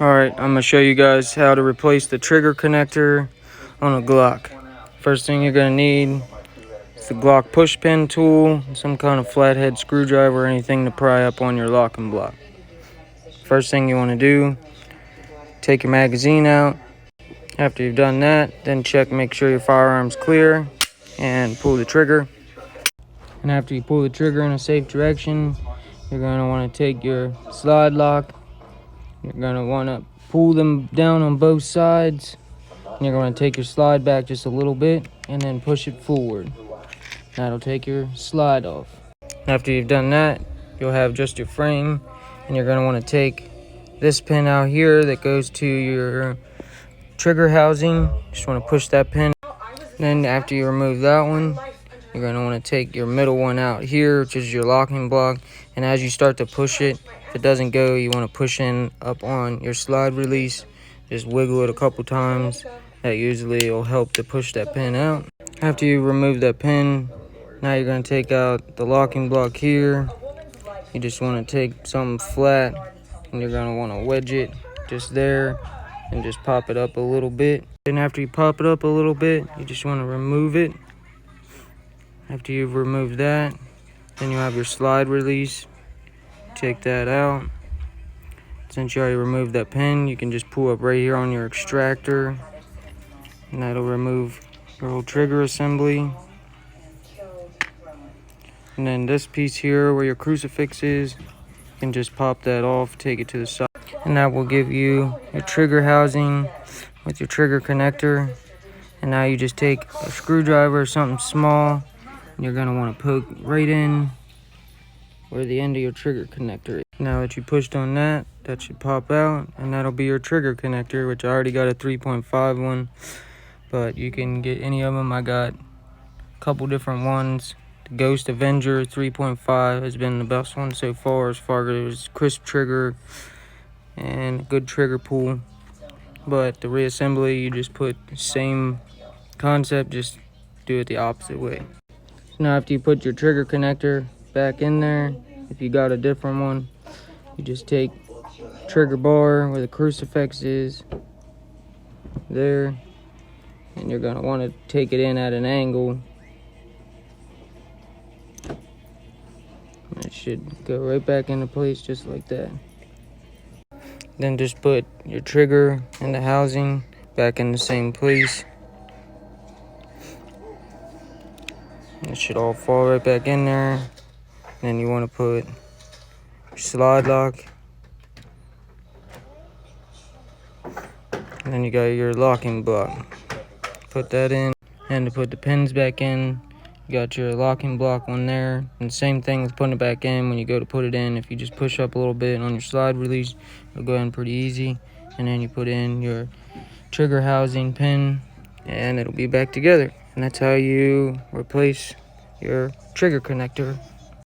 Alright, I'm going to show you guys how to replace the trigger connector on a Glock. First thing you're going to need is the Glock push pin tool, some kind of flathead screwdriver, or anything to pry up on your locking block. First thing you want to do, take your magazine out. After you've done that, then make sure your firearm's clear and pull the trigger. And after you pull the trigger in a safe direction, you're going to want to take your slide lock. You're going to want to pull them down on both sides. And you're going to take your slide back just a little bit and then push it forward. That'll take your slide off. After you've done that, you'll have just your frame. And you're going to want to take this pin out here that goes to your trigger housing. Just want to push that pin. Then after you remove that one, you're going to want to take your middle one out here, which is your locking block. And as you start to push it, if it doesn't go, you want to push in up on your slide release. Just wiggle it a couple times. That usually will help to push that pin out. After you remove that pin, now you're going to take out the locking block here. You just want to take something flat and you're going to want to wedge it just there and just pop it up a little bit. Then after you pop it up a little bit, you just want to remove it. After you've removed that, then you have your slide release. Take that out. Since you already removed that pin, you can just pull up right here on your extractor, and that'll remove your whole trigger assembly. And then this piece here where your crucifix is, you can just pop that off, take it to the side. And that will give you your trigger housing with your trigger connector. And now you just take a screwdriver or something small, and you're going to want to poke right in where the end of your trigger connector is. Now that you pushed on that, that should pop out, and that'll be your trigger connector, which I already got a 3.5 one, but you can get any of them. I got a couple different ones. The Ghost Avenger 3.5 has been the best one so far as crisp trigger and good trigger pull. But the reassembly, you just put the same concept, just do it the opposite way. Now after you put your trigger connector back in there, if you got a different one, you just take trigger bar where the crucifix is there, and you're going to want to take it in at an angle. It should go right back into place just like that. Then just put your trigger and the housing back in the same place. It should all fall right back in there. Then you want to put your slide lock. And then you got your locking block. Put that in. And to put the pins back in, you got your locking block one there. And same thing with putting it back in. When you go to put it in, if you just push up a little bit on your slide release, it'll go in pretty easy. And then you put in your trigger housing pin, and it'll be back together. And that's how you replace your trigger connector